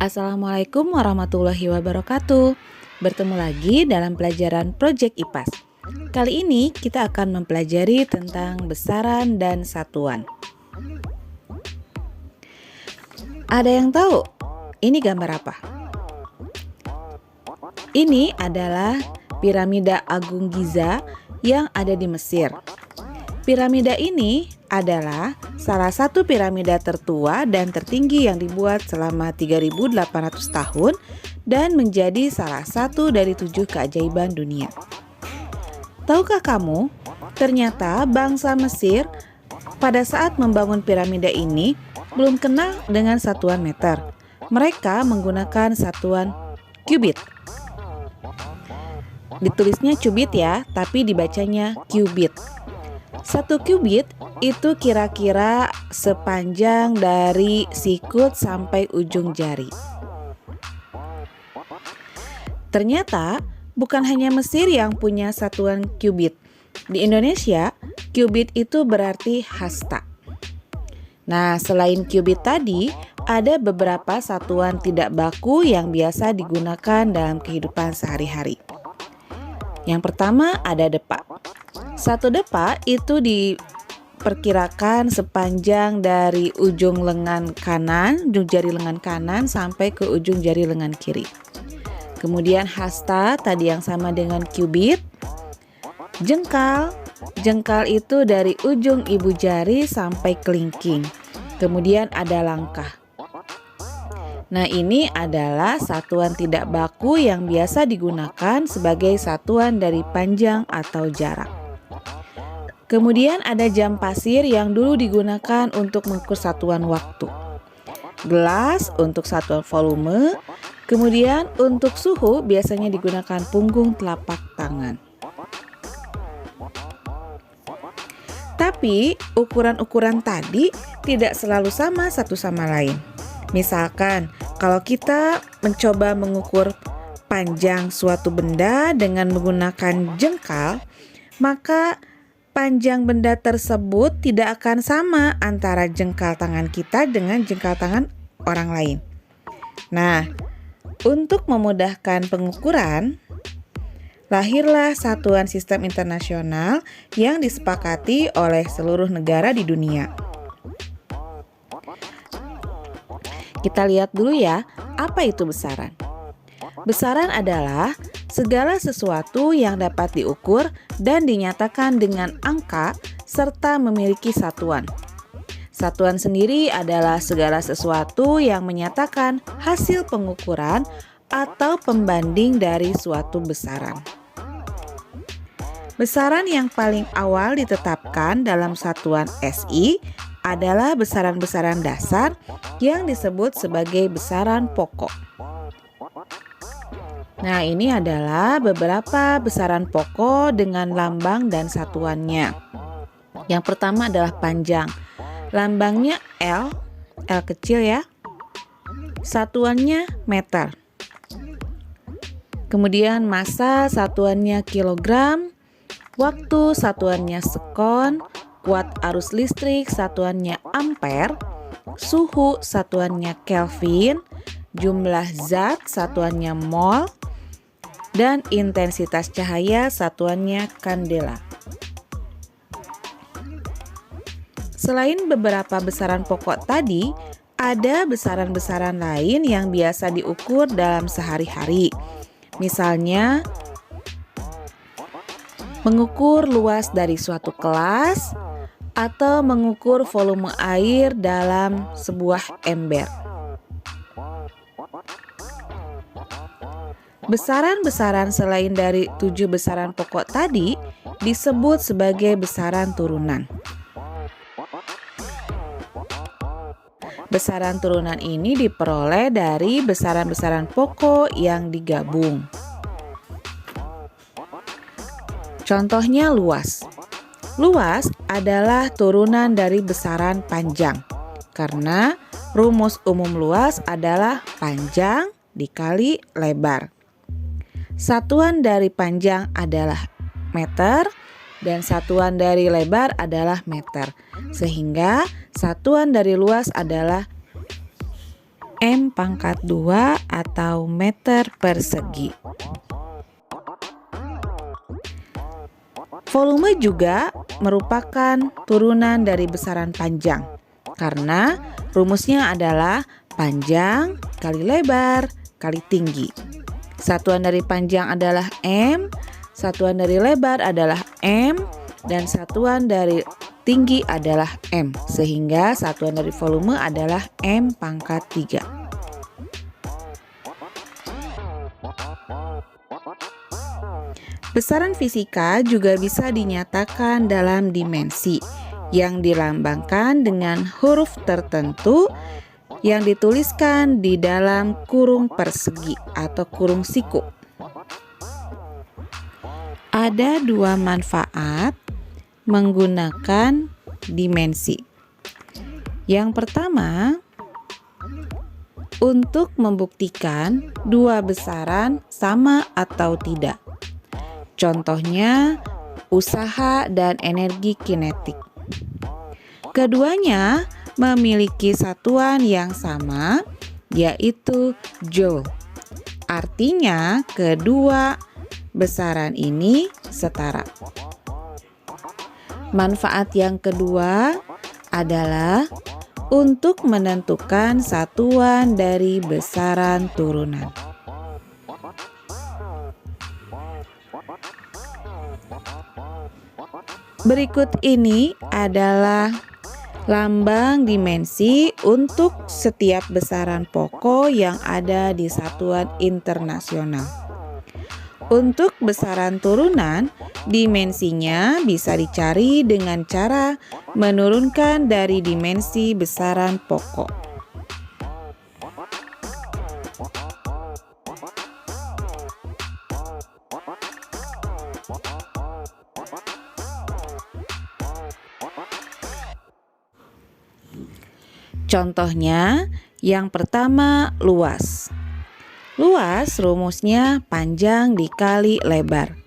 Assalamualaikum warahmatullahi wabarakatuh. Bertemu lagi dalam pelajaran Project IPAS. Kali ini kita akan mempelajari tentang besaran dan satuan. Ada yang tahu ini gambar apa? Ini adalah piramida Agung Giza yang ada di Mesir. Piramida ini adalah salah satu piramida tertua dan tertinggi yang dibuat selama 3.800 tahun dan menjadi salah satu dari 7 keajaiban dunia. Tahukah kamu, ternyata bangsa Mesir pada saat membangun piramida ini belum kenal dengan satuan meter. Mereka menggunakan satuan kubit. Ditulisnya cubit ya, tapi dibacanya kubit. 1 kubit itu kira-kira sepanjang dari sikut sampai ujung jari. Ternyata bukan hanya Mesir yang punya satuan kubit. Di Indonesia, kubit itu berarti hasta. Nah, selain kubit tadi, ada beberapa satuan tidak baku yang biasa digunakan dalam kehidupan sehari-hari. Yang pertama ada depa. 1 depa itu diperkirakan sepanjang dari ujung lengan kanan, ujung jari lengan kanan sampai ke ujung jari lengan kiri. Kemudian hasta tadi yang sama dengan kubit. Jengkal itu dari ujung ibu jari sampai kelingking. Kemudian ada langkah. Nah, ini adalah satuan tidak baku yang biasa digunakan sebagai satuan dari panjang atau jarak. Kemudian ada jam pasir yang dulu digunakan untuk mengukur satuan waktu. Gelas untuk satuan volume. Kemudian untuk suhu biasanya digunakan punggung telapak tangan. Tapi ukuran-ukuran tadi tidak selalu sama satu sama lain. Misalkan kalau kita mencoba mengukur panjang suatu benda dengan menggunakan jengkal, maka panjang benda tersebut tidak akan sama antara jengkal tangan kita dengan jengkal tangan orang lain. Nah, untuk memudahkan pengukuran, lahirlah satuan sistem internasional yang disepakati oleh seluruh negara di dunia. Kita lihat dulu ya, apa itu besaran? Besaran adalah segala sesuatu yang dapat diukur dan dinyatakan dengan angka serta memiliki satuan. Satuan sendiri adalah segala sesuatu yang menyatakan hasil pengukuran atau pembanding dari suatu besaran. Besaran yang paling awal ditetapkan dalam satuan SI adalah besaran-besaran dasar yang disebut sebagai besaran pokok. Nah, ini adalah beberapa besaran pokok dengan lambang dan satuannya. Yang pertama adalah panjang. Lambangnya L kecil ya. Satuannya meter. Kemudian massa satuannya kilogram. Waktu satuannya sekon. Kuat arus listrik satuannya ampere. Suhu satuannya Kelvin. Jumlah zat satuannya mol. Dan intensitas cahaya satuannya kandela. Selain beberapa besaran pokok tadi, ada besaran-besaran lain yang biasa diukur dalam sehari-hari. Misalnya, mengukur luas dari suatu kelas atau mengukur volume air dalam sebuah ember. Besaran-besaran selain dari 7 besaran pokok tadi disebut sebagai besaran turunan. Besaran turunan ini diperoleh dari besaran-besaran pokok yang digabung. Contohnya luas. Luas adalah turunan dari besaran panjang. Karena rumus umum luas adalah panjang dikali lebar. Satuan dari panjang adalah meter dan satuan dari lebar adalah meter. Sehingga satuan dari luas adalah M pangkat 2 atau meter persegi. Volume juga merupakan turunan dari besaran panjang, karena rumusnya adalah panjang kali lebar kali tinggi. Satuan dari panjang adalah M, satuan dari lebar adalah M, dan satuan dari tinggi adalah M, sehingga satuan dari volume adalah M pangkat 3. Besaran fisika juga bisa dinyatakan dalam dimensi yang dilambangkan dengan huruf tertentu yang dituliskan di dalam kurung persegi atau kurung siku. Ada dua manfaat menggunakan dimensi. Yang pertama, untuk membuktikan dua besaran sama atau tidak. Contohnya, usaha dan energi kinetik. Keduanya memiliki satuan yang sama, yaitu joule. Artinya, kedua besaran ini setara. Manfaat yang kedua adalah untuk menentukan satuan dari besaran turunan. Berikut ini adalah lambang dimensi untuk setiap besaran pokok yang ada di satuan internasional. Untuk besaran turunan, dimensinya bisa dicari dengan cara menurunkan dari dimensi besaran pokok. Contohnya, yang pertama luas. Luas rumusnya panjang dikali lebar.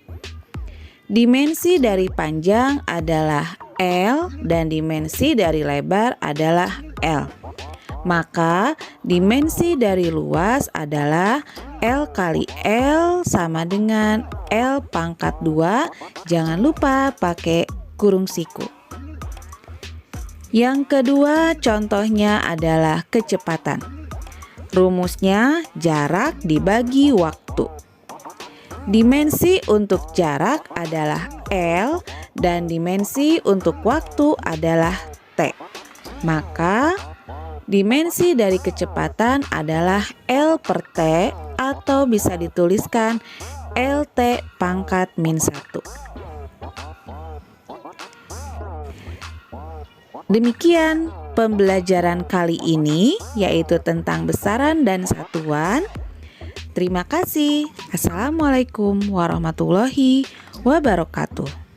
Dimensi dari panjang adalah L dan dimensi dari lebar adalah L. Maka dimensi dari luas adalah L kali L sama dengan L pangkat 2. Jangan lupa pakai kurung siku. Yang kedua contohnya adalah kecepatan. Rumusnya jarak dibagi waktu. Dimensi untuk jarak adalah L dan dimensi untuk waktu adalah T. Maka dimensi dari kecepatan adalah L per T atau bisa dituliskan LT pangkat -1. Demikian pembelajaran kali ini, yaitu tentang besaran dan satuan. Terima kasih. Assalamualaikum warahmatullahi wabarakatuh.